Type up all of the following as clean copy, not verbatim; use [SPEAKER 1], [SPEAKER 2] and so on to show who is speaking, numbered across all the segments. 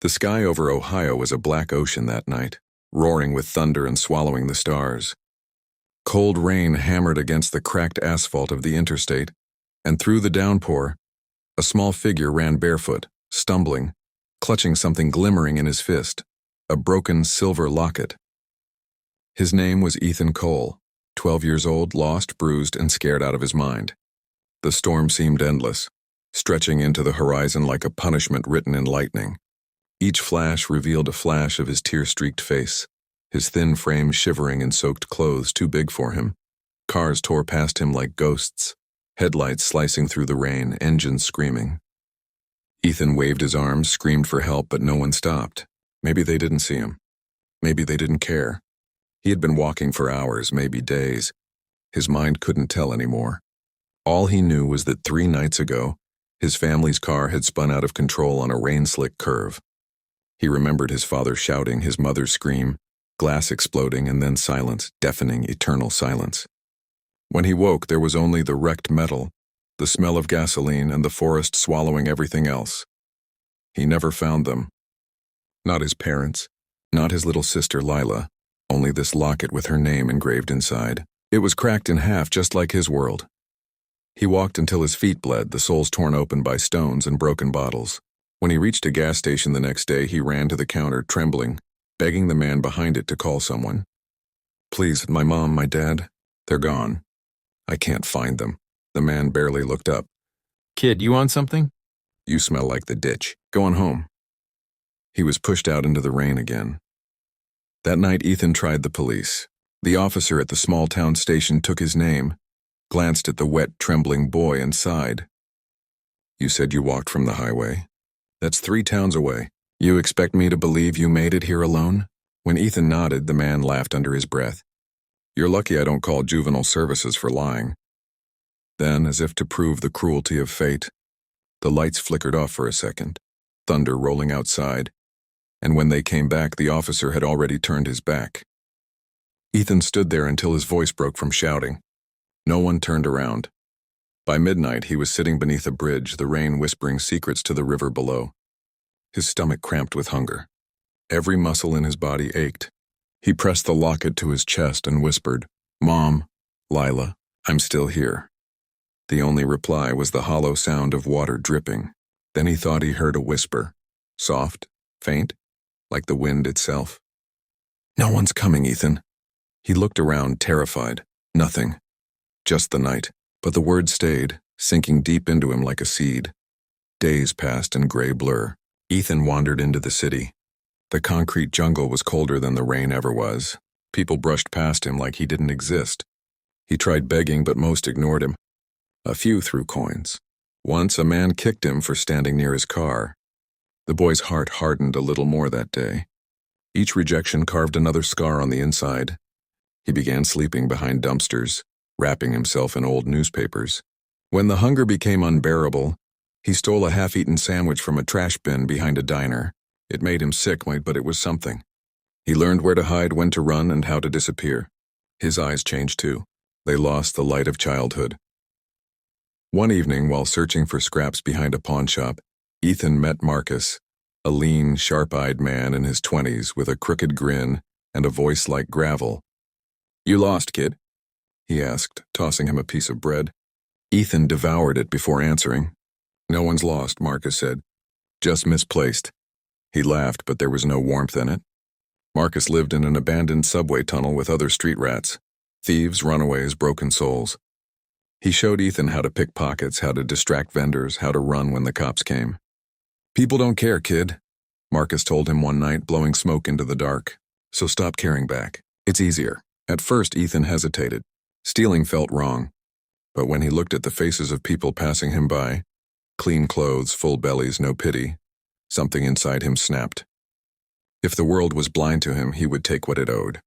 [SPEAKER 1] The sky over Ohio was a black ocean that night, roaring with thunder and swallowing the stars. Cold rain hammered against the cracked asphalt of the interstate, and through the downpour, a small figure ran barefoot, stumbling, clutching something glimmering in his fist, a broken silver locket. His name was Ethan Cole, 12 years old, lost, bruised, and scared out of his mind. The storm seemed endless, stretching into the horizon like a punishment written in lightning. Each flash revealed a flash of his tear-streaked face, his thin frame shivering in soaked clothes too big for him. Cars tore past him like ghosts, headlights slicing through the rain, engines screaming. Ethan waved his arms, screamed for help, but no one stopped. Maybe they didn't see him. Maybe they didn't care. He had been walking for hours, maybe days. His mind couldn't tell anymore. All he knew was that 3 nights ago, his family's car had spun out of control on a rain-slick curve. He remembered his father shouting, his mother scream, glass exploding, and then silence, deafening, eternal silence. When he woke, there was only the wrecked metal, the smell of gasoline, and the forest swallowing everything else. He never found them. Not his parents, not his little sister Lila, only this locket with her name engraved inside. It was cracked in half just like his world. He walked until his feet bled, the soles torn open by stones and broken bottles. When he reached a gas station the next day, he ran to the counter, trembling, begging the man behind it to call someone. "Please, my mom, my dad, they're gone. I can't find them." The man barely looked up.
[SPEAKER 2] "Kid, you want something?"
[SPEAKER 1] "You smell like the ditch. Go on home." He was pushed out into the rain again. That night, Ethan tried the police. The officer at the small town station took his name, glanced at the wet, trembling boy, and sighed. "You said you walked from the highway. That's 3 towns away. You expect me to believe you made it here alone?" When Ethan nodded, the man laughed under his breath. "You're lucky I don't call juvenile services for lying." Then, as if to prove the cruelty of fate, the lights flickered off for a second, thunder rolling outside, and when they came back, the officer had already turned his back. Ethan stood there until his voice broke from shouting. No one turned around. By midnight, he was sitting beneath a bridge, the rain whispering secrets to the river below. His stomach cramped with hunger. Every muscle in his body ached. He pressed the locket to his chest and whispered, "Mom, Lila, I'm still here." The only reply was the hollow sound of water dripping. Then he thought he heard a whisper, soft, faint, like the wind itself. "No one's coming, Ethan." He looked around, terrified. Nothing. Just the night. But the word stayed, sinking deep into him like a seed. Days passed in gray blur. Ethan wandered into the city. The concrete jungle was colder than the rain ever was. People brushed past him like he didn't exist. He tried begging, but most ignored him. A few threw coins. Once a man kicked him for standing near his car. The boy's heart hardened a little more that day. Each rejection carved another scar on the inside. He began sleeping behind dumpsters, wrapping himself in old newspapers. When the hunger became unbearable, he stole a half-eaten sandwich from a trash bin behind a diner. It made him sick, but it was something. He learned where to hide, when to run, and how to disappear. His eyes changed too. They lost the light of childhood. One evening, while searching for scraps behind a pawn shop, Ethan met Marcus, a lean, sharp-eyed man in his 20s with a crooked grin and a voice like gravel. "You lost, kid?" he asked, tossing him a piece of bread. Ethan devoured it before answering. "No one's lost," Marcus said. "Just misplaced." He laughed, but there was no warmth in it. Marcus lived in an abandoned subway tunnel with other street rats. Thieves, runaways, broken souls. He showed Ethan how to pick pockets, how to distract vendors, how to run when the cops came. "People don't care, kid," Marcus told him one night, blowing smoke into the dark. "So stop caring back. It's easier." At first, Ethan hesitated. Stealing felt wrong. But when he looked at the faces of people passing him by, clean clothes, full bellies, no pity, something inside him snapped. If the world was blind to him, he would take what it owed.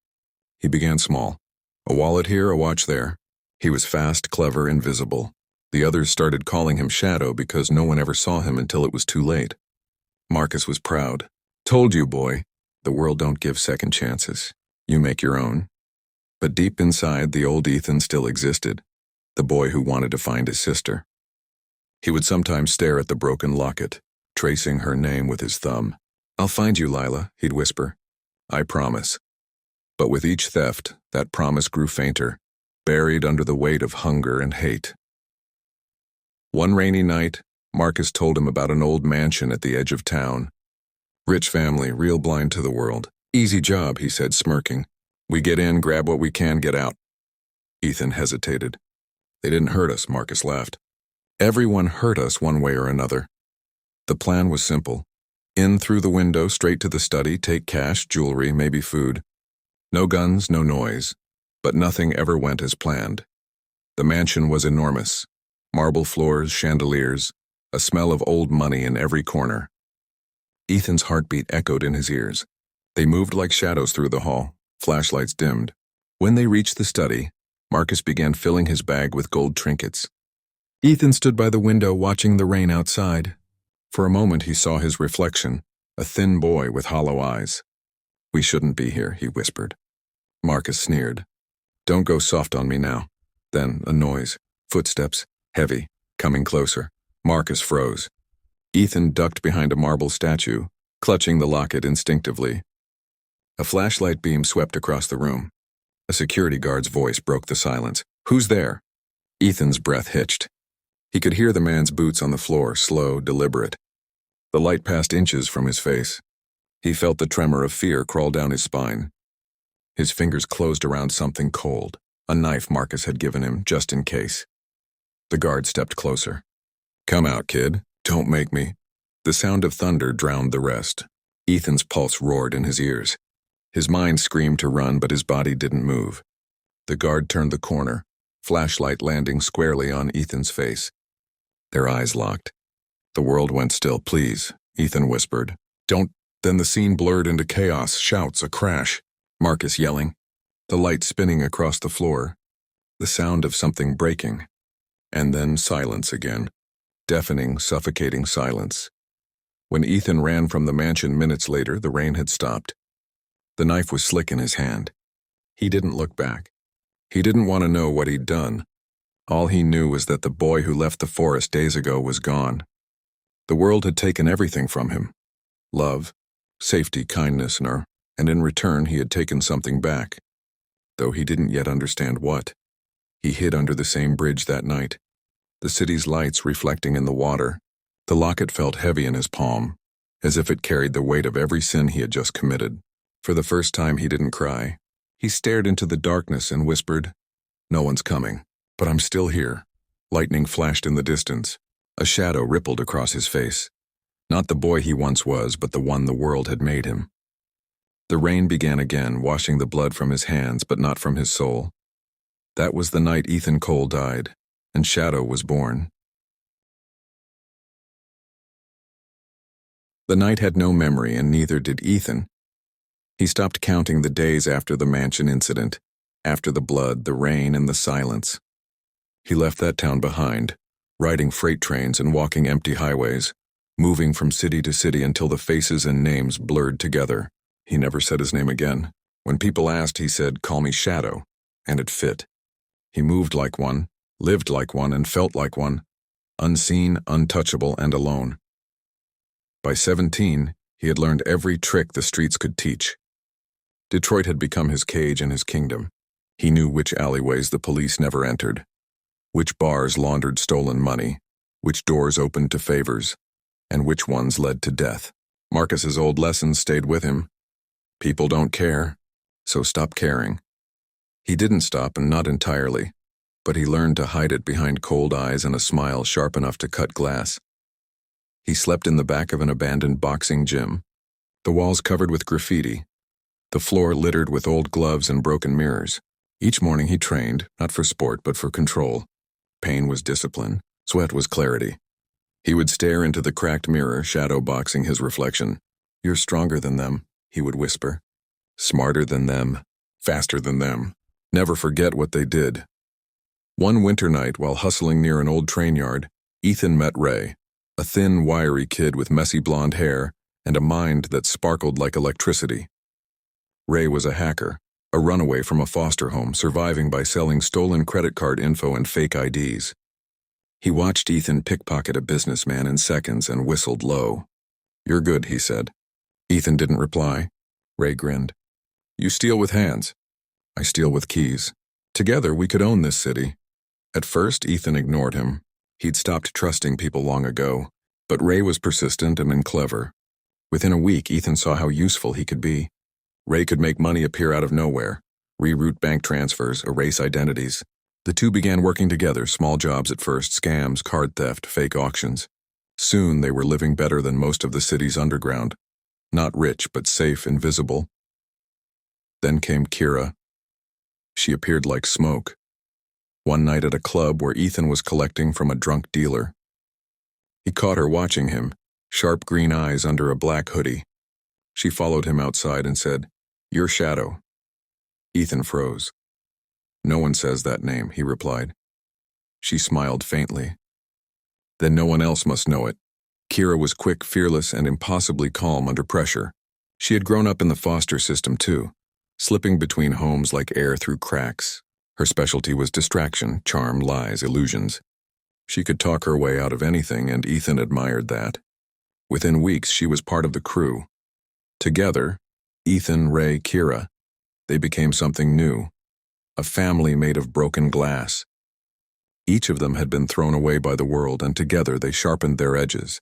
[SPEAKER 1] He began small. A wallet here, a watch there. He was fast, clever, invisible. The others started calling him Shadow because no one ever saw him until it was too late. Marcus was proud. "Told you, boy. The world don't give second chances. You make your own." But deep inside, the old Ethan still existed, the boy who wanted to find his sister. He would sometimes stare at the broken locket, tracing her name with his thumb. "I'll find you, Lila," he'd whisper. "I promise." But with each theft, that promise grew fainter, buried under the weight of hunger and hate. One rainy night, Marcus told him about an old mansion at the edge of town. "Rich family, real blind to the world. Easy job," he said, smirking. "We get in, grab what we can, get out." Ethan hesitated. "They didn't hurt us," Marcus laughed. "Everyone hurt us one way or another." The plan was simple. In through the window, straight to the study, take cash, jewelry, maybe food. No guns, no noise. But nothing ever went as planned. The mansion was enormous. Marble floors, chandeliers, a smell of old money in every corner. Ethan's heartbeat echoed in his ears. They moved like shadows through the hall, flashlights dimmed. When they reached the study, Marcus began filling his bag with gold trinkets. Ethan stood by the window watching the rain outside. For a moment he saw his reflection, a thin boy with hollow eyes. "We shouldn't be here," he whispered. Marcus sneered. "Don't go soft on me now." Then a noise, footsteps, heavy, coming closer. Marcus froze. Ethan ducked behind a marble statue, clutching the locket instinctively. A flashlight beam swept across the room. A security guard's voice broke the silence. "Who's there?" Ethan's breath hitched. He could hear the man's boots on the floor, slow, deliberate. The light passed inches from his face. He felt the tremor of fear crawl down his spine. His fingers closed around something cold, a knife Marcus had given him just in case. The guard stepped closer. "Come out, kid. Don't make me." The sound of thunder drowned the rest. Ethan's pulse roared in his ears. His mind screamed to run, but his body didn't move. The guard turned the corner, flashlight landing squarely on Ethan's face. Their eyes locked. The world went still. "Please," Ethan whispered. "Don't." Then the scene blurred into chaos, shouts, a crash. Marcus yelling. The light spinning across the floor. The sound of something breaking. And then silence again. Deafening, suffocating silence. When Ethan ran from the mansion minutes later, the rain had stopped. The knife was slick in his hand. He didn't look back. He didn't want to know what he'd done. All he knew was that the boy who left the forest days ago was gone. The world had taken everything from him. Love, safety, kindness, and in return he had taken something back. Though he didn't yet understand what. He hid under the same bridge that night, the city's lights reflecting in the water. The locket felt heavy in his palm, as if it carried the weight of every sin he had just committed. For the first time he didn't cry. He stared into the darkness and whispered, "No one's coming, but I'm still here." Lightning flashed in the distance. A shadow rippled across his face. Not the boy he once was, but the one the world had made him. The rain began again, washing the blood from his hands, but not from his soul. That was the night Ethan Cole died, and Shadow was born. The night had no memory, and neither did Ethan. He stopped counting the days after the mansion incident, after the blood, the rain, and the silence. He left that town behind, riding freight trains and walking empty highways, moving from city to city until the faces and names blurred together. He never said his name again. When people asked, he said, "Call me Shadow," and it fit. He moved like one, lived like one, and felt like one, unseen, untouchable, and alone. By 17, he had learned every trick the streets could teach. Detroit had become his cage and his kingdom. He knew which alleyways the police never entered, which bars laundered stolen money, which doors opened to favors, and which ones led to death. Marcus's old lessons stayed with him. People don't care, so stop caring. He didn't stop, and not entirely, but he learned to hide it behind cold eyes and a smile sharp enough to cut glass. He slept in the back of an abandoned boxing gym, the walls covered with graffiti, the floor littered with old gloves and broken mirrors. Each morning he trained, not for sport but for control. Pain was discipline, sweat was clarity. He would stare into the cracked mirror, shadow boxing his reflection. "You're stronger than them," he would whisper. "Smarter than them, faster than them. Never forget what they did." One winter night, while hustling near an old train yard, Ethan met Ray, a thin, wiry kid with messy blonde hair and a mind that sparkled like electricity. Ray was a hacker, a runaway from a foster home, surviving by selling stolen credit card info and fake IDs. He watched Ethan pickpocket a businessman in seconds and whistled low. "You're good," he said. Ethan didn't reply. Ray grinned. You steal with hands. I steal with keys. Together we could own this city. At first, Ethan ignored him. He'd stopped trusting people long ago, but Ray was persistent and clever. Within a week, Ethan saw how useful he could be. Ray could make money appear out of nowhere, reroute bank transfers, erase identities. The two began working together, small jobs at first, scams, card theft, fake auctions. Soon they were living better than most of the city's underground. Not rich, but safe, invisible. Then came Kira. She appeared like smoke. One night at a club where Ethan was collecting from a drunk dealer. He caught her watching him, sharp green eyes under a black hoodie. She followed him outside and said, "Your shadow." Ethan froze. "No one says that name," he replied. She smiled faintly. "Then no one else must know it." Kira was quick, fearless, and impossibly calm under pressure. She had grown up in the foster system too, slipping between homes like air through cracks. Her specialty was distraction, charm, lies, illusions. She could talk her way out of anything, and Ethan admired that. Within weeks, she was part of the crew. Together, Ethan, Ray, Kira, they became something new. A family made of broken glass. Each of them had been thrown away by the world, and together they sharpened their edges.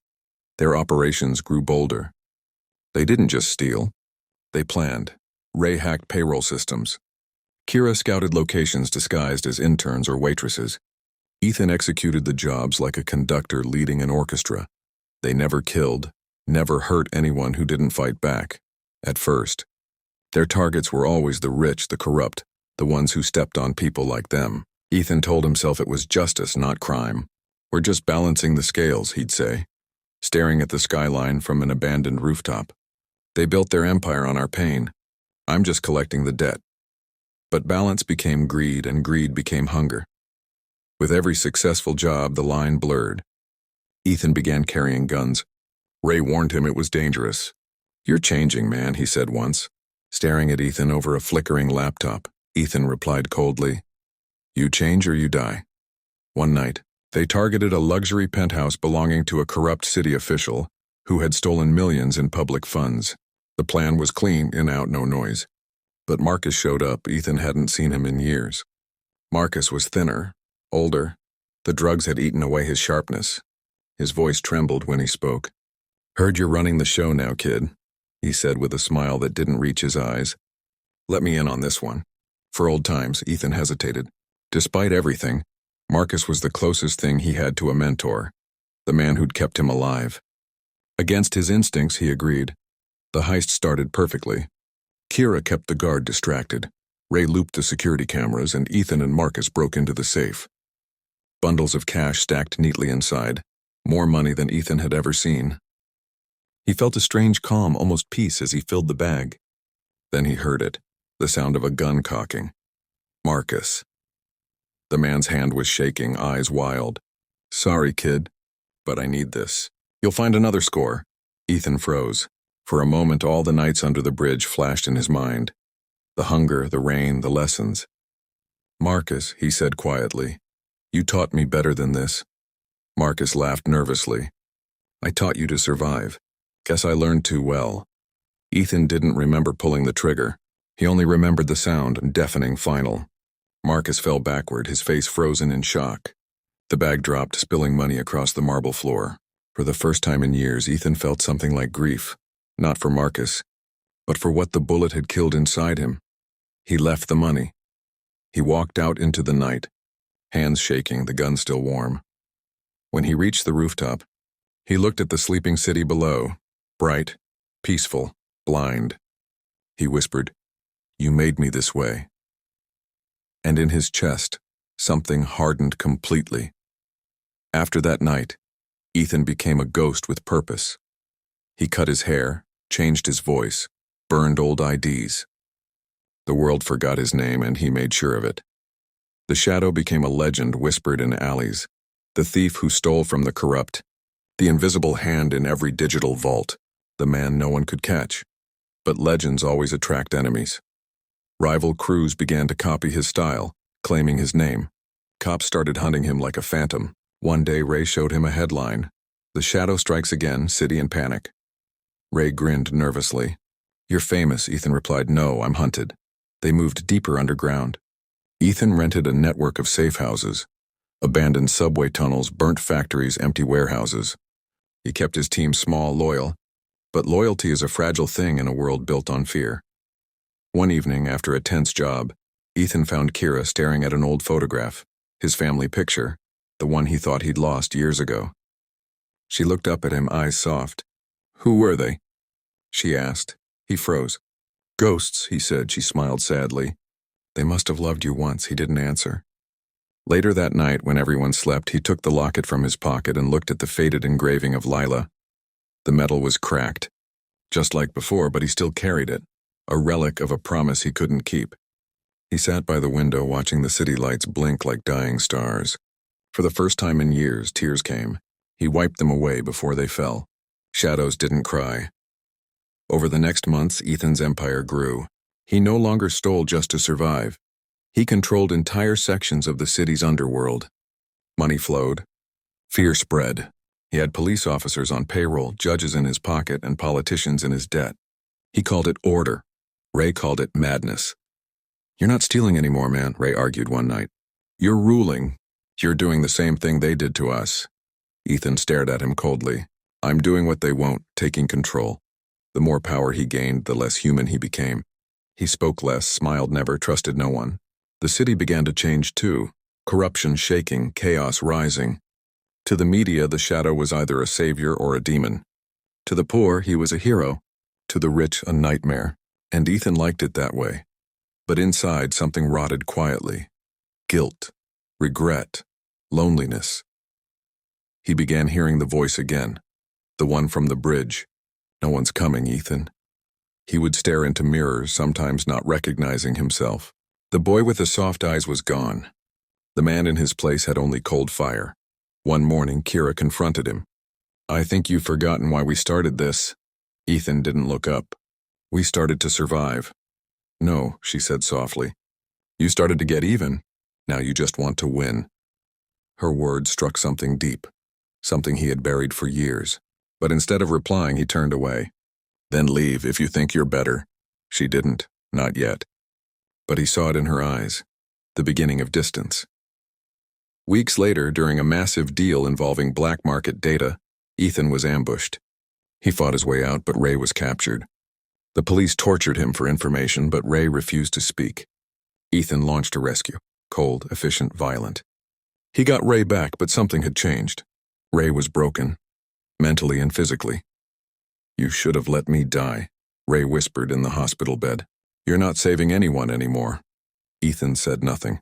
[SPEAKER 1] Their operations grew bolder. They didn't just steal. They planned. Ray hacked payroll systems. Kira scouted locations disguised as interns or waitresses. Ethan executed the jobs like a conductor leading an orchestra. They never killed, never hurt anyone who didn't fight back. At first, their targets were always the rich, the corrupt, the ones who stepped on people like them. Ethan told himself it was justice, not crime. "We're just balancing the scales," he'd say, staring at the skyline from an abandoned rooftop. "They built their empire on our pain. I'm just collecting the debt." But balance became greed, and greed became hunger. With every successful job, the line blurred. Ethan began carrying guns. Ray warned him it was dangerous. "You're changing, man," he said once. Staring at Ethan over a flickering laptop, Ethan replied coldly, "You change or you die." One night, they targeted a luxury penthouse belonging to a corrupt city official who had stolen millions in public funds. The plan was clean, in out, no noise. But Marcus showed up. Ethan hadn't seen him in years. Marcus was thinner, older. The drugs had eaten away his sharpness. His voice trembled when he spoke. "Heard you're running the show now, kid," he said with a smile that didn't reach his eyes. "Let me in on this one." For old times, Ethan hesitated. Despite everything, Marcus was the closest thing he had to a mentor, the man who'd kept him alive. Against his instincts, he agreed. The heist started perfectly. Kira kept the guard distracted. Ray looped the security cameras, and Ethan and Marcus broke into the safe. Bundles of cash stacked neatly inside, more money than Ethan had ever seen. He felt a strange calm, almost peace, as he filled the bag. Then he heard it, the sound of a gun cocking. Marcus. The man's hand was shaking, eyes wild. "Sorry, kid, but I need this. You'll find another score." Ethan froze. For a moment, all the nights under the bridge flashed in his mind. The hunger, the rain, the lessons. "Marcus," he said quietly, "you taught me better than this." Marcus laughed nervously. "I taught you to survive. Guess I learned too well." Ethan didn't remember pulling the trigger. He only remembered the sound, deafening final. Marcus fell backward, his face frozen in shock. The bag dropped, spilling money across the marble floor. For the first time in years, Ethan felt something like grief. Not for Marcus, but for what the bullet had killed inside him. He left the money. He walked out into the night, hands shaking, the gun still warm. When he reached the rooftop, he looked at the sleeping city below, bright, peaceful, blind. He whispered, "You made me this way." And in his chest, something hardened completely. After that night, Ethan became a ghost with purpose. He cut his hair, changed his voice, burned old IDs. The world forgot his name, and he made sure of it. The shadow became a legend whispered in alleys, the thief who stole from the corrupt, the invisible hand in every digital vault, the man no one could catch. But legends always attract enemies. Rival crews began to copy his style, claiming his name. Cops started hunting him like a phantom. One day Ray showed him a headline, "The shadow strikes again, city in panic." Ray grinned nervously. "You're famous," Ethan replied. "No, I'm hunted." They moved deeper underground. Ethan rented a network of safe houses, abandoned subway tunnels, burnt factories, empty warehouses. He kept his team small, loyal, but loyalty is a fragile thing in a world built on fear. One evening, after a tense job, Ethan found Kira staring at an old photograph, his family picture, the one he thought he'd lost years ago. She looked up at him, eyes soft. "Who were they?" she asked. He froze. "Ghosts," he said. She smiled sadly. "They must have loved you once." He didn't answer. Later that night, when everyone slept, he took the locket from his pocket and looked at the faded engraving of Lila. The metal was cracked, just like before, but he still carried it, a relic of a promise he couldn't keep. He sat by the window watching the city lights blink like dying stars. For the first time in years, tears came. He wiped them away before they fell. Shadows didn't cry. Over the next months, Ethan's empire grew. He no longer stole just to survive. He controlled entire sections of the city's underworld. Money flowed. Fear spread. He had police officers on payroll, judges in his pocket, and politicians in his debt. He called it order. Ray called it madness. "You're not stealing anymore, man," Ray argued one night. "You're ruling. You're doing the same thing they did to us." Ethan stared at him coldly. "I'm doing what they won't, taking control." The more power he gained, the less human he became. He spoke less, smiled never, trusted no one. The city began to change too. Corruption shaking, chaos rising. To the media, the Shadow was either a savior or a demon. To the poor, he was a hero. To the rich, a nightmare. And Ethan liked it that way. But inside, something rotted quietly. Guilt, regret, loneliness. He began hearing the voice again. The one from the bridge. "No one's coming, Ethan." He would stare into mirrors, sometimes not recognizing himself. The boy with the soft eyes was gone. The man in his place had only cold fire. One morning, Kira confronted him. "I think you've forgotten why we started this." Ethan didn't look up. "We started to survive." "No," she said softly. "You started to get even. Now you just want to win." Her words struck something deep, something he had buried for years. But instead of replying, he turned away. "Then leave if you think you're better." She didn't, not yet. But he saw it in her eyes, the beginning of distance. Weeks later, during a massive deal involving black market data, Ethan was ambushed. He fought his way out, but Ray was captured. The police tortured him for information, but Ray refused to speak. Ethan launched a rescue, cold, efficient, violent. He got Ray back, but something had changed. Ray was broken, mentally and physically. "You should have let me die," Ray whispered in the hospital bed. "You're not saving anyone anymore." Ethan said nothing.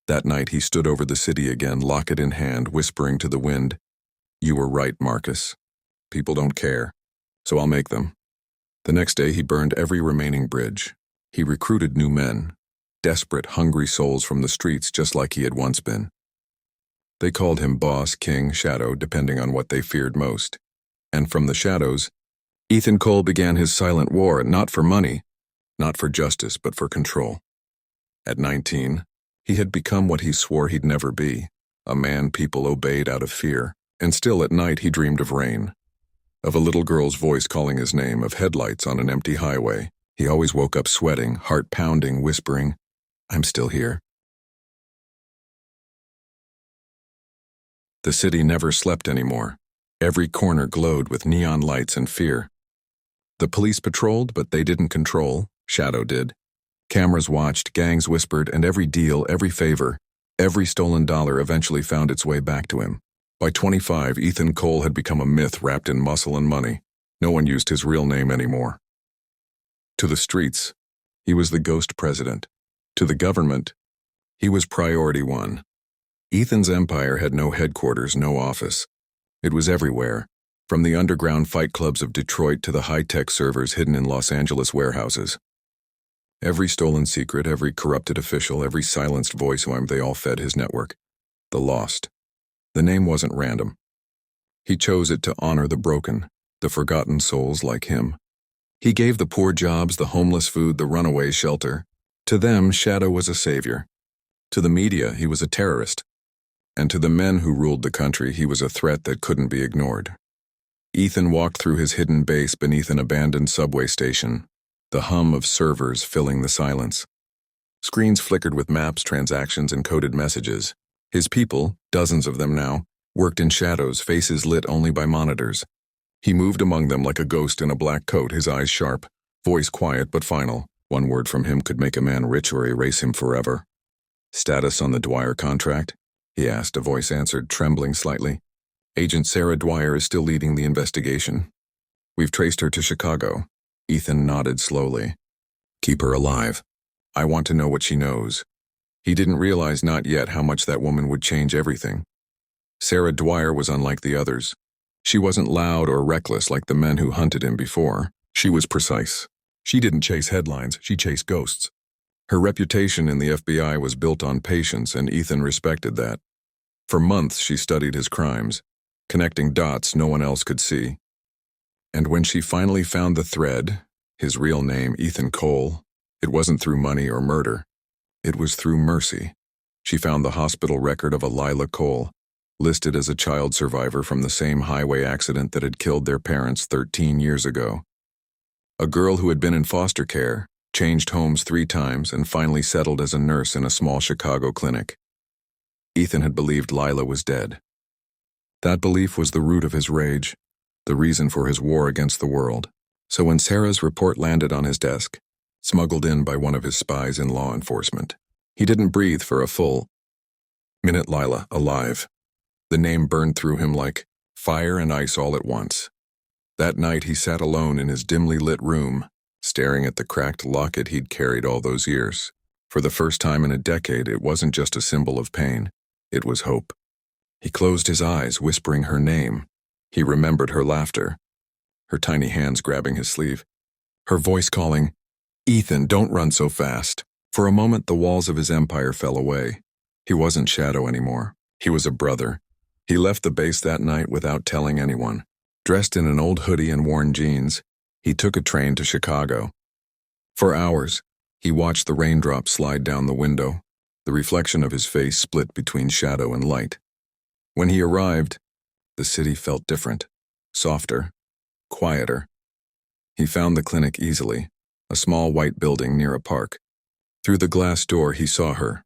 [SPEAKER 1] That night he stood over the city again, locket in hand, whispering to the wind, "You were right, Marcus. People don't care, so I'll make them." The next day he burned every remaining bridge. He recruited new men, desperate, hungry souls from the streets just like he had once been. They called him boss, king, shadow, depending on what they feared most. And from the shadows, Ethan Cole began his silent war, not for money, not for justice, but for control. At 19, he had become what he swore he'd never be, a man people obeyed out of fear. And still at night he dreamed of rain, of a little girl's voice calling his name, of headlights on an empty highway. He always woke up sweating, heart pounding, whispering, "I'm still here." The city never slept anymore. Every corner glowed with neon lights and fear. The police patrolled, but they didn't control. Shadow did. Cameras watched, gangs whispered, and every deal, every favor, every stolen dollar eventually found its way back to him. By 25, Ethan Cole had become a myth wrapped in muscle and money. No one used his real name anymore. To the streets, he was the ghost president. To the government, he was priority one. Ethan's empire had no headquarters, no office. It was everywhere, from the underground fight clubs of Detroit to the high-tech servers hidden in Los Angeles warehouses. Every stolen secret, every corrupted official, every silenced voice, they all fed his network. The lost. The name wasn't random. He chose it to honor the broken, the forgotten souls like him. He gave the poor jobs, the homeless food, the runaway shelter. To them, Shadow was a savior. To the media, he was a terrorist. And to the men who ruled the country, he was a threat that couldn't be ignored. Ethan walked through his hidden base beneath an abandoned subway station, the hum of servers filling the silence. Screens flickered with maps, transactions, and coded messages. His people, dozens of them now, worked in shadows, faces lit only by monitors. He moved among them like a ghost in a black coat, his eyes sharp, voice quiet but final. One word from him could make a man rich or erase him forever. "Status on the Dwyer contract?" he asked, a voice answered, trembling slightly. "Agent Sarah Dwyer is still leading the investigation. We've traced her to Chicago." Ethan nodded slowly. "Keep her alive. I want to know what she knows." He didn't realize not yet how much that woman would change everything. Sarah Dwyer was unlike the others. She wasn't loud or reckless like the men who hunted him before. She was precise. She didn't chase headlines, she chased ghosts. Her reputation in the FBI was built on patience, and Ethan respected that. For months she studied his crimes, connecting dots no one else could see. And when she finally found the thread, his real name, Ethan Cole, it wasn't through money or murder. It was through mercy. She found the hospital record of a Lila Cole, listed as a child survivor from the same highway accident that had killed their parents 13 years ago. A girl who had been in foster care, changed homes 3 times, and finally settled as a nurse in a small Chicago clinic. Ethan had believed Lila was dead. That belief was the root of his rage, the reason for his war against the world. So when Sarah's report landed on his desk, smuggled in by one of his spies in law enforcement, he didn't breathe for a full minute. Lila, alive. The name burned through him like fire and ice all at once. That night he sat alone in his dimly lit room, staring at the cracked locket he'd carried all those years. For the first time in a decade, it wasn't just a symbol of pain, it was hope. He closed his eyes, whispering her name. He remembered her laughter, her tiny hands grabbing his sleeve, her voice calling, "Ethan, don't run so fast." For a moment, the walls of his empire fell away. He wasn't Shadow anymore. He was a brother. He left the base that night without telling anyone. Dressed in an old hoodie and worn jeans, he took a train to Chicago. For hours, he watched the raindrops slide down the window, the reflection of his face split between shadow and light. When he arrived, the city felt different, softer, quieter. He found the clinic easily, a small white building near a park. Through the glass door he saw her,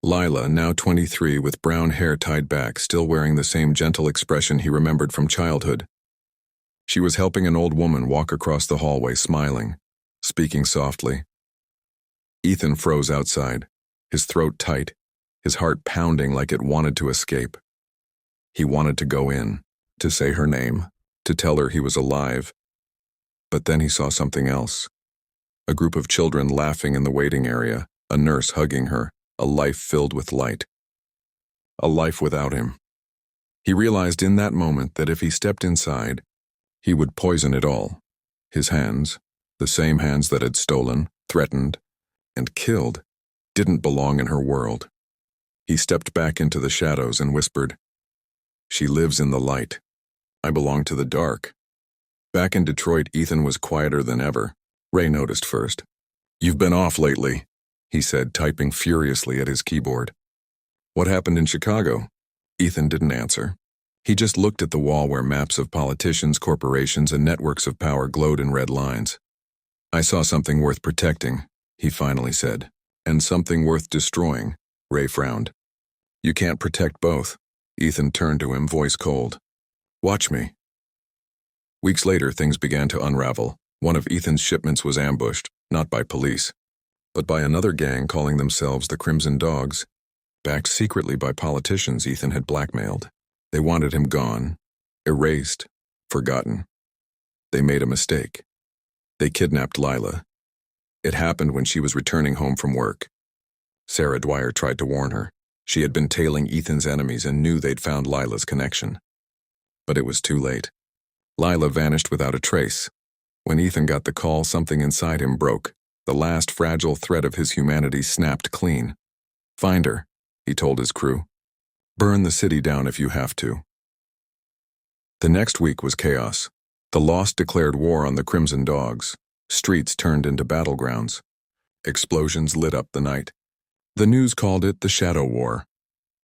[SPEAKER 1] Lila, now 23, with brown hair tied back, still wearing the same gentle expression he remembered from childhood. She was helping an old woman walk across the hallway, smiling, speaking softly. Ethan froze outside, his throat tight, his heart pounding like it wanted to escape. He wanted to go in, to say her name, to tell her he was alive. But then he saw something else. A group of children laughing in the waiting area, a nurse hugging her, a life filled with light. A life without him. He realized in that moment that if he stepped inside, he would poison it all. His hands, the same hands that had stolen, threatened, and killed, didn't belong in her world. He stepped back into the shadows and whispered, "She lives in the light. I belong to the dark." Back in Detroit, Ethan was quieter than ever. Ray noticed first. "You've been off lately," he said, typing furiously at his keyboard. "What happened in Chicago?" Ethan didn't answer. He just looked at the wall where maps of politicians, corporations, and networks of power glowed in red lines. "I saw something worth protecting," he finally said. "And something worth destroying," Ray frowned. "You can't protect both." Ethan turned to him, voice cold. "Watch me." Weeks later, things began to unravel. One of Ethan's shipments was ambushed, not by police, but by another gang calling themselves the Crimson Dogs, backed secretly by politicians Ethan had blackmailed. They wanted him gone, erased, forgotten. They made a mistake. They kidnapped Lila. It happened when she was returning home from work. Sarah Dwyer tried to warn her. She had been tailing Ethan's enemies and knew they'd found Lila's connection. But it was too late. Lila vanished without a trace. When Ethan got the call, something inside him broke. The last fragile thread of his humanity snapped clean. "Find her," he told his crew. "Burn the city down if you have to." The next week was chaos. The Lost declared war on the Crimson Dogs. Streets turned into battlegrounds. Explosions lit up the night. The news called it the Shadow War.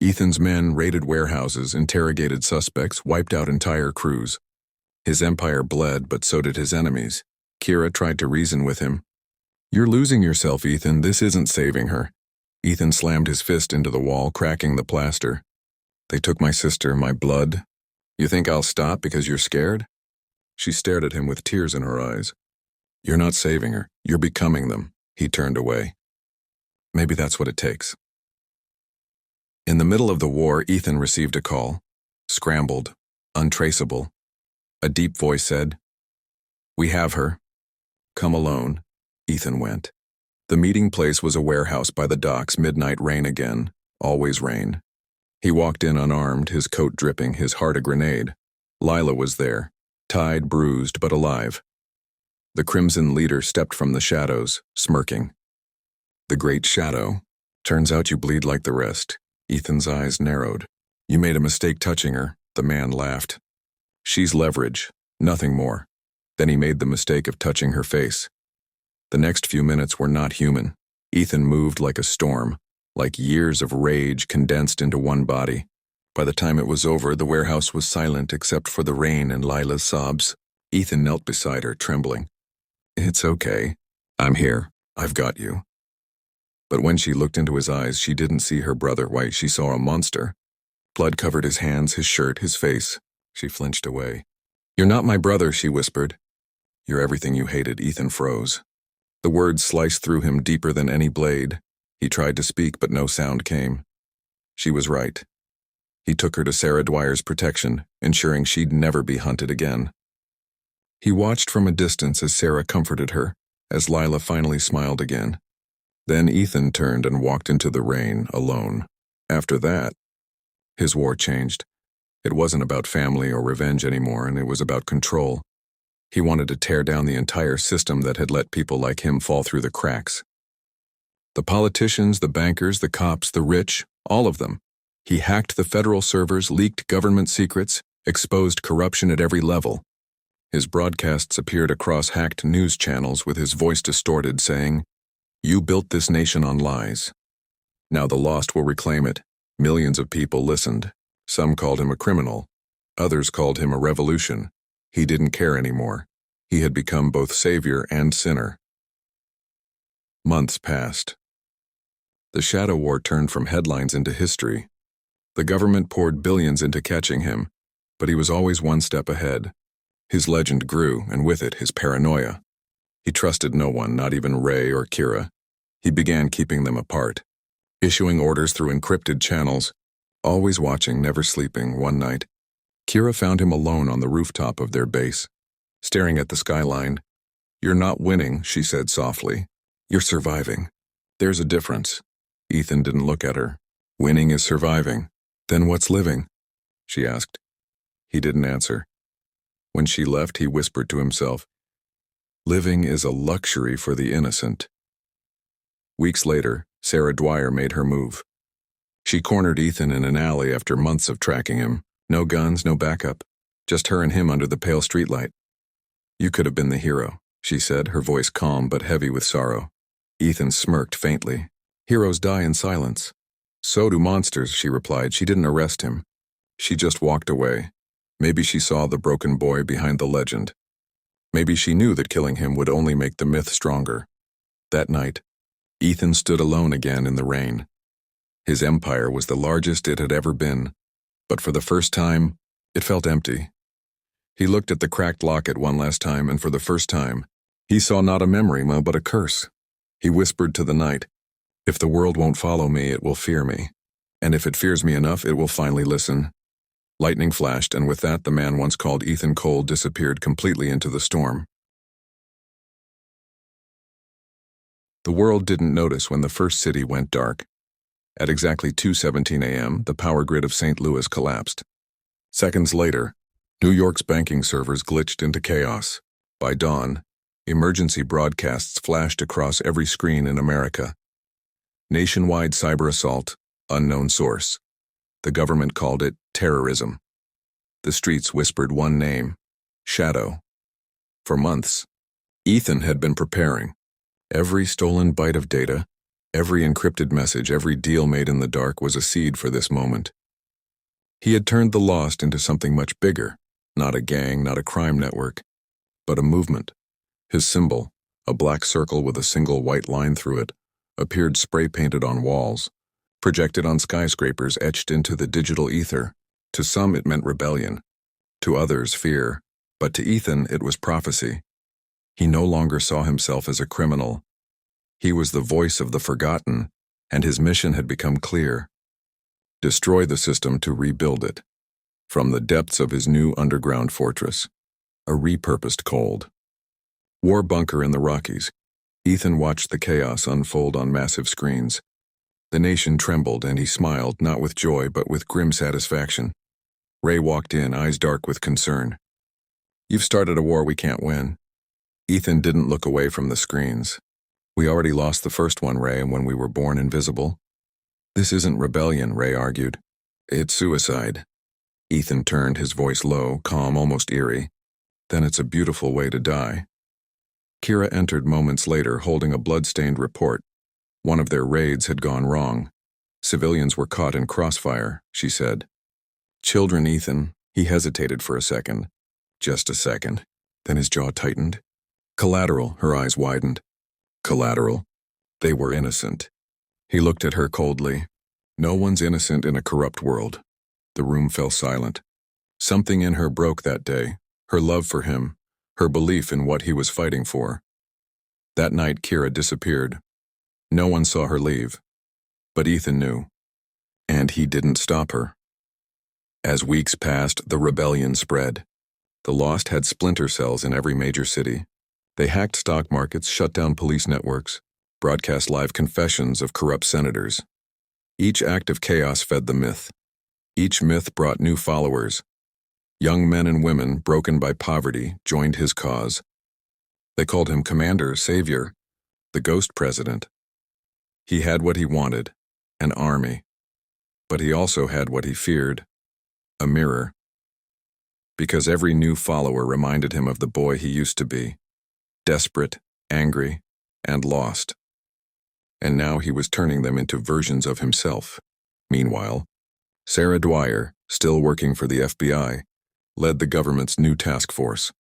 [SPEAKER 1] Ethan's men raided warehouses, interrogated suspects, wiped out entire crews. His empire bled, but so did his enemies. Kira tried to reason with him. "You're losing yourself, Ethan. This isn't saving her." Ethan slammed his fist into the wall, cracking the plaster. "They took my sister, my blood. You think I'll stop because you're scared?" She stared at him with tears in her eyes. "You're not saving her. You're becoming them." He turned away. "Maybe that's what it takes." In the middle of the war, Ethan received a call. Scrambled. Untraceable. A deep voice said, "We have her. Come alone." Ethan went. The meeting place was a warehouse by the docks. Midnight rain again. Always rain. He walked in unarmed, his coat dripping, his heart a grenade. Lila was there, tied, bruised, but alive. The Crimson leader stepped from the shadows, smirking. "The Great Shadow. Turns out you bleed like the rest." Ethan's eyes narrowed. "You made a mistake touching her," the man laughed. "She's leverage, nothing more." Then he made the mistake of touching her face. The next few minutes were not human. Ethan moved like a storm, like years of rage condensed into one body. By the time it was over, the warehouse was silent except for the rain and Lila's sobs. Ethan knelt beside her, trembling. "It's okay. I'm here. I've got you." But when she looked into his eyes, she didn't see her brother White. She saw a monster. Blood covered his hands, his shirt, his face. She flinched away. "You're not my brother," she whispered. "You're everything you hated." Ethan froze. The words sliced through him deeper than any blade. He tried to speak, but no sound came. She was right. He took her to Sarah Dwyer's protection, ensuring she'd never be hunted again. He watched from a distance as Sarah comforted her, as Lila finally smiled again. Then Ethan turned and walked into the rain, alone. After that, his war changed. It wasn't about family or revenge anymore, and it was about control. He wanted to tear down the entire system that had let people like him fall through the cracks. The politicians, the bankers, the cops, the rich, all of them. He hacked the federal servers, leaked government secrets, exposed corruption at every level. His broadcasts appeared across hacked news channels with his voice distorted, saying, "You built this nation on lies. Now the lost will reclaim it." Millions of people listened. Some called him a criminal. Others called him a revolution. He didn't care anymore. He had become both savior and sinner. Months passed. The Shadow War turned from headlines into history. The government poured billions into catching him, but he was always one step ahead. His legend grew, and with it, his paranoia. He trusted no one, not even Ray or Kira. He began keeping them apart, issuing orders through encrypted channels, always watching, never sleeping. One night, Kira found him alone on the rooftop of their base, staring at the skyline. "You're not winning," she said softly. "You're surviving. There's a difference." Ethan didn't look at her. "Winning is surviving. Then what's living?" she asked. He didn't answer. When she left, he whispered to himself, "Living is a luxury for the innocent." Weeks later, Sarah Dwyer made her move. She cornered Ethan in an alley after months of tracking him. No guns, no backup. Just her and him under the pale streetlight. "You could have been the hero," she said, her voice calm but heavy with sorrow. Ethan smirked faintly. "Heroes die in silence." "So do monsters," she replied. She didn't arrest him. She just walked away. Maybe she saw the broken boy behind the legend. Maybe she knew that killing him would only make the myth stronger. That night, Ethan stood alone again in the rain. His empire was the largest it had ever been, but for the first time, it felt empty. He looked at the cracked locket one last time, and for the first time, he saw not a memory, but a curse. He whispered to the night, "If the world won't follow me, it will fear me. And if it fears me enough, it will finally listen." Lightning flashed, and with that, the man once called Ethan Cole disappeared completely into the storm. The world didn't notice when the first city went dark. At exactly 2:17 a.m., the power grid of St. Louis collapsed. Seconds later, New York's banking servers glitched into chaos. By dawn, emergency broadcasts flashed across every screen in America. Nationwide cyber assault, unknown source. The government called it terrorism. The streets whispered one name, Shadow. For months, Ethan had been preparing. Every stolen byte of data, every encrypted message, every deal made in the dark was a seed for this moment. He had turned the lost into something much bigger, Not a gang, not a crime network, but a movement. His symbol, a black circle with a single white line through it, appeared spray-painted on walls, projected on skyscrapers etched into the digital ether. To some it meant rebellion, to others fear, but to Ethan it was prophecy. He no longer saw himself as a criminal. He was the voice of the forgotten, and his mission had become clear. Destroy the system to rebuild it. From the depths of his new underground fortress, a repurposed cold war bunker in the Rockies, Ethan watched the chaos unfold on massive screens. The nation trembled, and he smiled, not with joy but with grim satisfaction. Ray walked in, eyes dark with concern. "You've started a war we can't win." Ethan didn't look away from the screens. "We already lost the first one, Ray, when we were born invisible." "This isn't rebellion," Ray argued. "It's suicide." Ethan turned, his voice low, calm, almost eerie. "Then it's a beautiful way to die." Kira entered moments later, holding a blood-stained report. One of their raids had gone wrong. Civilians were caught in crossfire, she said. "Children, Ethan." He hesitated for a second. Just a second. Then his jaw tightened. "Collateral," her eyes widened. "Collateral?" "They were innocent." He looked at her coldly. "No one's innocent in a corrupt world." The room fell silent. Something in her broke that day, her love for him, her belief in what he was fighting for. That night, Kira disappeared. No one saw her leave. But Ethan knew. And he didn't stop her. As weeks passed, the rebellion spread. The Lost had splinter cells in every major city. They hacked stock markets, shut down police networks, broadcast live confessions of corrupt senators. Each act of chaos fed the myth. Each myth brought new followers. Young men and women, broken by poverty, joined his cause. They called him Commander, Savior, the Ghost President. He had what he wanted, an army. But he also had what he feared, a mirror. Because every new follower reminded him of the boy he used to be, desperate, angry, and lost. And now he was turning them into versions of himself. Meanwhile, Sarah Dwyer, still working for the FBI, led the government's new task force,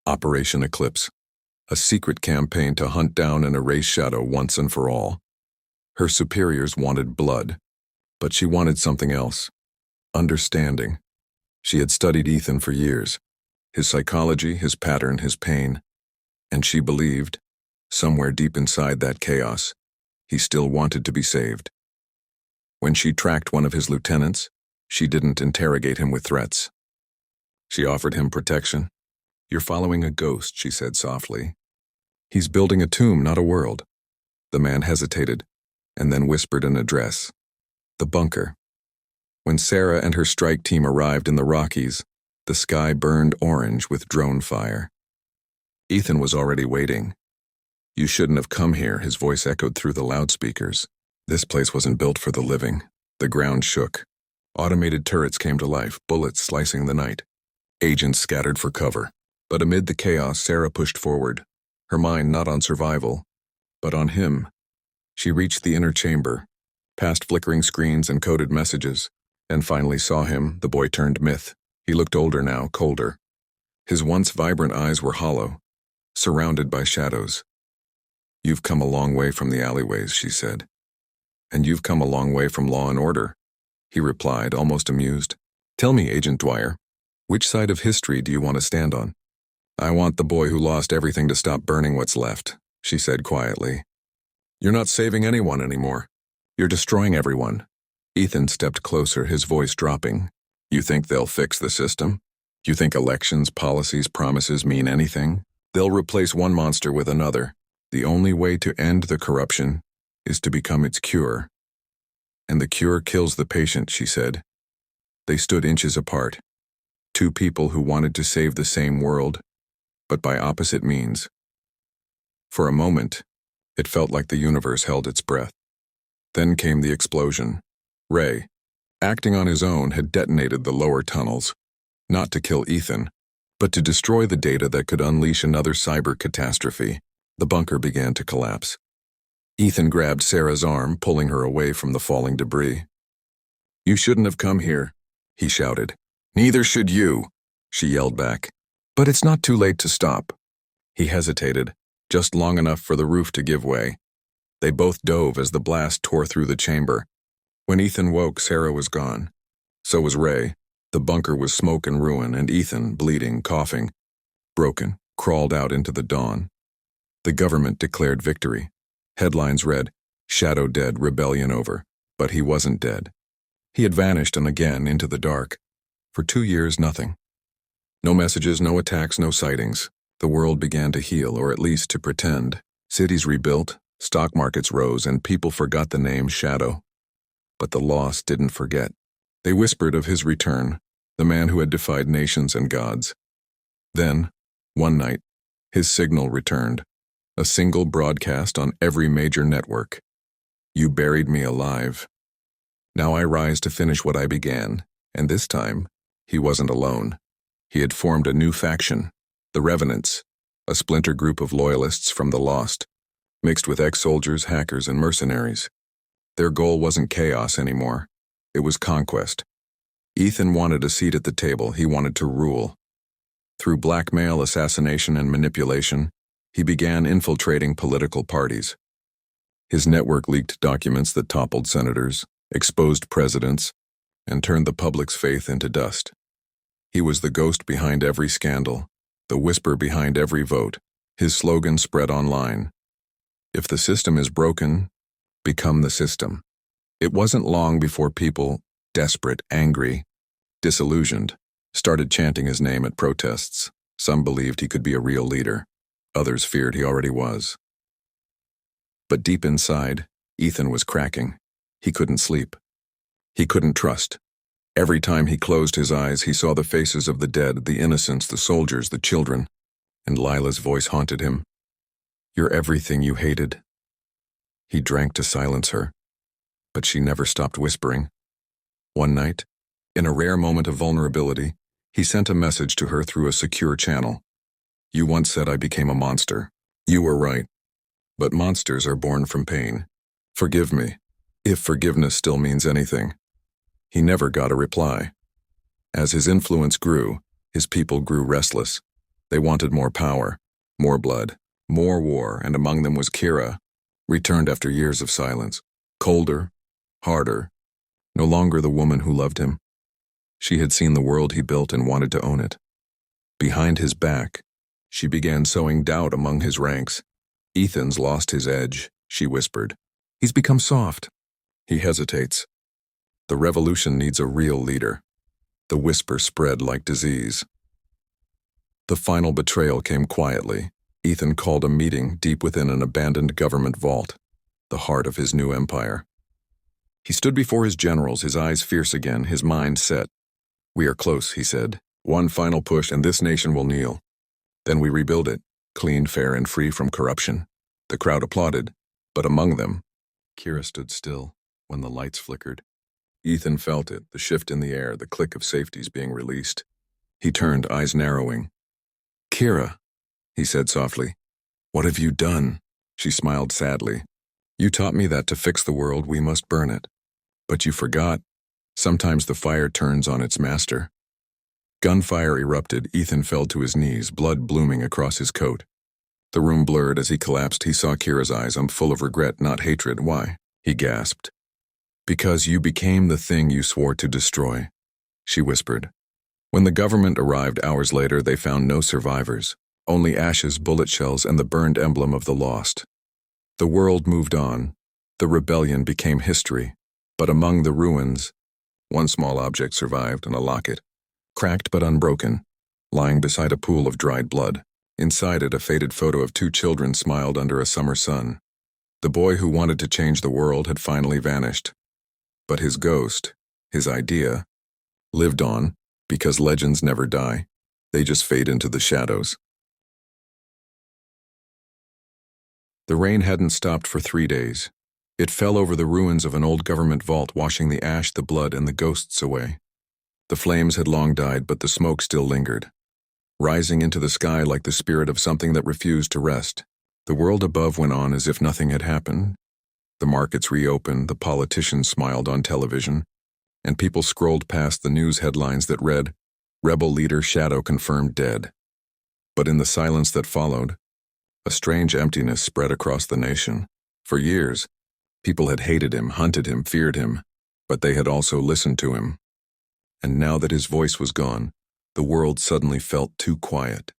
[SPEAKER 1] Operation Eclipse, a secret campaign to hunt down and erase Shadow once and for all. Her superiors wanted blood, but she wanted something else, understanding. She had studied Ethan for years, his psychology, his pattern, his pain, and she believed, somewhere deep inside that chaos, he still wanted to be saved. When she tracked one of his lieutenants, she didn't interrogate him with threats. She offered him protection. "You're following a ghost," she said softly. "He's building a tomb, not a world." The man hesitated, and then whispered an address. The bunker. When Sarah and her strike team arrived in the Rockies, the sky burned orange with drone fire. Ethan was already waiting. "You shouldn't have come here," his voice echoed through the loudspeakers. This place wasn't built for the living. The ground shook. Automated turrets came to life, bullets slicing the night. Agents scattered for cover. But amid the chaos, Sarah pushed forward, her mind not on survival, but on him. She reached the inner chamber, past flickering screens and coded messages, and finally saw him, the boy turned myth. He looked older now, colder. His once vibrant eyes were hollow, surrounded by shadows. "You've come a long way from the alleyways," she said. "And you've come a long way from law and order," he replied, almost amused. "Tell me, Agent Dwyer, which side of history do you want to stand on?" "I want the boy who lost everything to stop burning what's left," she said quietly. "You're not saving anyone anymore. You're destroying everyone." Ethan stepped closer, his voice dropping. "You think they'll fix the system? You think elections, policies, promises mean anything? They'll replace one monster with another. The only way to end the corruption is to become its cure. And the cure kills the patient," she said. They stood inches apart. Two people who wanted to save the same world, but by opposite means. For a moment, it felt like the universe held its breath. Then came the explosion. Ray, acting on his own, had detonated the lower tunnels, not to kill Ethan, but to destroy the data that could unleash another cyber catastrophe. The bunker began to collapse. Ethan grabbed Sarah's arm, pulling her away from the falling debris. "You shouldn't have come here," he shouted. "Neither should you." she yelled back. But it's not too late to stop. He hesitated, just long enough for the roof to give way. They both dove as the blast tore through the chamber. When Ethan woke, Sarah was gone. So was Ray. The bunker was smoke and ruin, and Ethan, bleeding, coughing, broken, crawled out into the dawn. The government declared victory. Headlines read, "Shadow dead, rebellion over." But he wasn't dead. He had vanished and again into the dark. For 2 years, nothing. No messages, no attacks, no sightings. The world began to heal, or at least to pretend. Cities rebuilt, stock markets rose, and people forgot the name Shadow. But the lost didn't forget. They whispered of his return, the man who had defied nations and gods. Then, one night, his signal returned. A single broadcast on every major network. "You buried me alive. Now I rise to finish what I began." And this time, he wasn't alone. He had formed a new faction, the Revenants, a splinter group of loyalists from the lost, mixed with ex-soldiers, hackers, and mercenaries. Their goal wasn't chaos anymore. It was conquest. Ethan wanted a seat at the table. He wanted to rule. Through blackmail, assassination, and manipulation, he began infiltrating political parties. His network leaked documents that toppled senators, exposed presidents, and turned the public's faith into dust. He was the ghost behind every scandal, the whisper behind every vote. His slogan spread online: "If the system is broken, become the system." It wasn't long before people, desperate, angry, disillusioned, started chanting his name at protests. Some believed he could be a real leader. Others feared he already was. But deep inside, Ethan was cracking. He couldn't sleep. He couldn't trust. Every time he closed his eyes, he saw the faces of the dead, the innocents, the soldiers, the children. And Lila's voice haunted him. "You're everything you hated." He drank to silence her, but she never stopped whispering. One night, in a rare moment of vulnerability, he sent a message to her through a secure channel. "You once said I became a monster. You were right. But monsters are born from pain. Forgive me, if forgiveness still means anything." He never got a reply. As his influence grew, his people grew restless. They wanted more power, more blood, more war, and among them was Kira, returned after years of silence. Colder, harder, no longer the woman who loved him. She had seen the world he built and wanted to own it. Behind his back, she began sowing doubt among his ranks. "Ethan's lost his edge," she whispered. "He's become soft." He hesitates. The revolution needs a real leader. The whisper spread like disease. The final betrayal came quietly. Ethan called a meeting deep within an abandoned government vault, the heart of his new empire. He stood before his generals, his eyes fierce again, his mind set. "We are close," he said. "One final push and this nation will kneel. Then we rebuild it, clean, fair, and free from corruption." The crowd applauded, but among them, Kira stood still when the lights flickered. Ethan felt it, the shift in the air, the click of safeties being released. He turned, eyes narrowing. "Kira," he said softly, "what have you done?" She smiled sadly. "You taught me that to fix the world, we must burn it. But you forgot, sometimes the fire turns on its master." Gunfire erupted. Ethan fell to his knees, blood blooming across his coat. The room blurred. As he collapsed, he saw Kira's eyes. "I'm full of regret, not hatred." "Why?" he gasped. "Because you became the thing you swore to destroy," she whispered. When the government arrived hours later, they found no survivors, only ashes, bullet shells, and the burned emblem of the lost. The world moved on. The rebellion became history. But among the ruins, one small object survived, a locket, cracked but unbroken, lying beside a pool of dried blood. Inside it, a faded photo of 2 children smiled under a summer sun. The boy who wanted to change the world had finally vanished. But his ghost, his idea, lived on, because legends never die. They just fade into the shadows. The rain hadn't stopped for 3 days. It fell over the ruins of an old government vault, washing the ash, the blood, and the ghosts away. The flames had long died, but the smoke still lingered, rising into the sky like the spirit of something that refused to rest. The world above went on as if nothing had happened. The markets reopened, the politicians smiled on television, and people scrolled past the news headlines that read, Rebel leader Shadow confirmed dead. But in the silence that followed, a strange emptiness spread across the nation. For years, people had hated him, hunted him, feared him, but they had also listened to him. And now that his voice was gone, the world suddenly felt too quiet.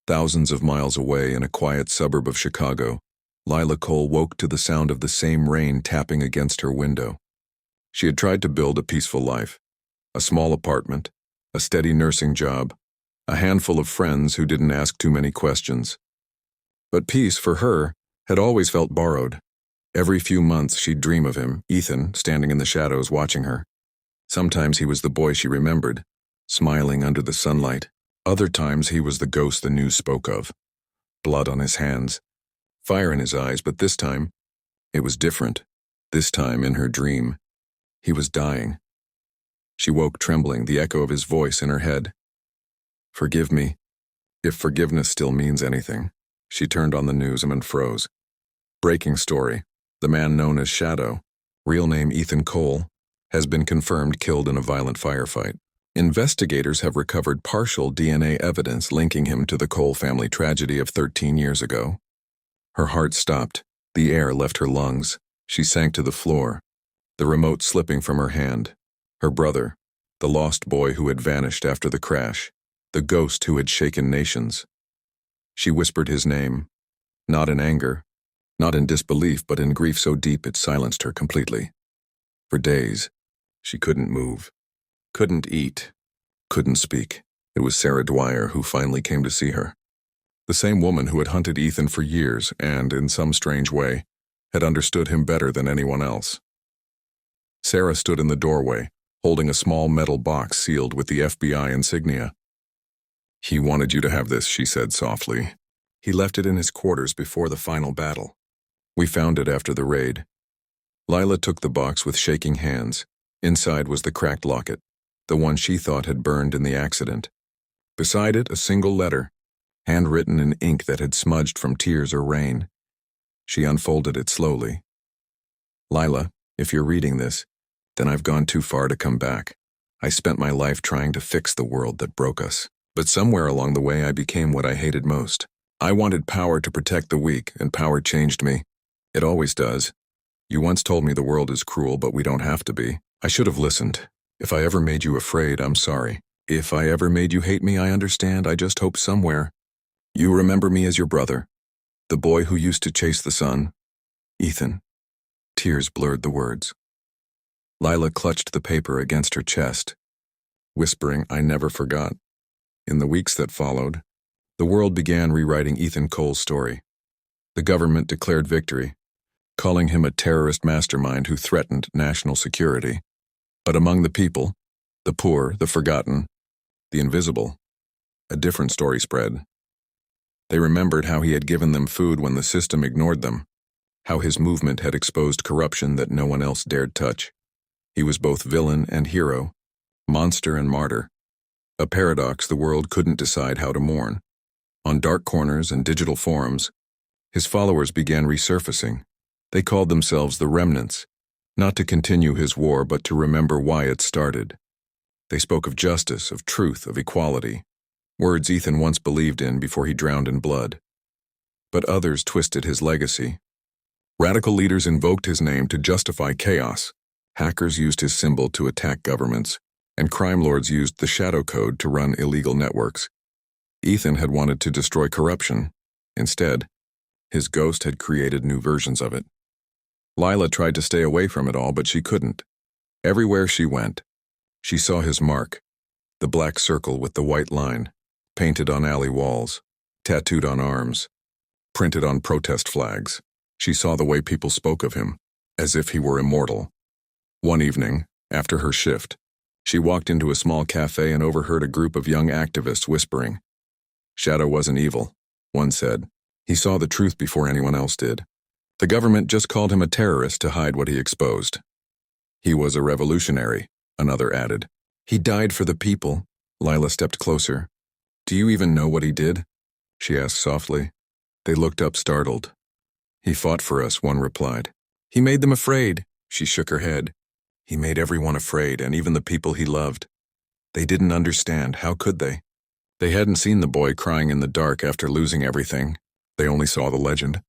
[SPEAKER 1] Thousands of miles away in a quiet suburb of Chicago, Lila Cole woke to the sound of the same rain tapping against her window. She had tried to build a peaceful life, a small apartment, a steady nursing job, a handful of friends who didn't ask too many questions. But peace, for her, had always felt borrowed. Every few months she'd dream of him, Ethan, standing in the shadows watching her. Sometimes he was the boy she remembered, smiling under the sunlight. Other times he was the ghost the news spoke of. Blood on his hands, fire in his eyes, but this time, it was different. This time, in her dream, he was dying. She woke trembling, the echo of his voice in her head. Forgive me, if forgiveness still means anything. She turned on the news and froze. Breaking story. The man known as Shadow, real name Ethan Cole, has been confirmed killed in a violent firefight. Investigators have recovered partial DNA evidence linking him to the Cole family tragedy of 13 years ago. Her heart stopped. The air left her lungs. She sank to the floor, the remote slipping from her hand. Her brother, the lost boy who had vanished after the crash, the ghost who had shaken nations. She whispered his name, not in anger, not in disbelief, but in grief so deep it silenced her completely. For days, she couldn't move, couldn't eat, couldn't speak. It was Sarah Dwyer who finally came to see her. The same woman who had hunted Ethan for years and, in some strange way, had understood him better than anyone else. Sarah stood in the doorway, holding a small metal box sealed with the FBI insignia. He wanted you to have this, she said softly. He left it in his quarters before the final battle. We found it after the raid. Lila took the box with shaking hands. Inside was the cracked locket, the one she thought had burned in the accident. Beside it, a single letter, handwritten in ink that had smudged from tears or rain. She unfolded it slowly. Lila, if you're reading this, then I've gone too far to come back. I spent my life trying to fix the world that broke us. But somewhere along the way I became what I hated most. I wanted power to protect the weak, and power changed me. It always does. You once told me the world is cruel, but we don't have to be. I should have listened. If I ever made you afraid, I'm sorry. If I ever made you hate me, I understand. I just hope somewhere you remember me as your brother, the boy who used to chase the sun. Ethan. Tears blurred the words. Lila clutched the paper against her chest, whispering, I never forgot. In the weeks that followed, the world began rewriting Ethan Cole's story. The government declared victory, calling him a terrorist mastermind who threatened national security. But among the people, the poor, the forgotten, the invisible, a different story spread. They remembered how he had given them food when the system ignored them, how his movement had exposed corruption that no one else dared touch. He was both villain and hero, monster and martyr, a paradox the world couldn't decide how to mourn. On dark corners and digital forums, his followers began resurfacing. They called themselves the Remnants, not to continue his war but to remember why it started. They spoke of justice, of truth, of equality, words Ethan once believed in before he drowned in blood. But others twisted his legacy. Radical leaders invoked his name to justify chaos. Hackers used his symbol to attack governments, and crime lords used the shadow code to run illegal networks. Ethan had wanted to destroy corruption. Instead, his ghost had created new versions of it. Lila tried to stay away from it all, but she couldn't. Everywhere she went, she saw his mark, the black circle with the white line, painted on alley walls, tattooed on arms, printed on protest flags. She saw the way people spoke of him, as if he were immortal. One evening, after her shift, she walked into a small cafe and overheard a group of young activists whispering. Shadow wasn't evil, one said. He saw the truth before anyone else did. The government just called him a terrorist to hide what he exposed. He was a revolutionary, another added. He died for the people. Lila stepped closer. Do you even know what he did? She asked softly. They looked up startled. He fought for us, one replied. He made them afraid. She shook her head. He made everyone afraid, and even the people he loved. They didn't understand. How could they? They hadn't seen the boy crying in the dark after losing everything. They only saw the legend.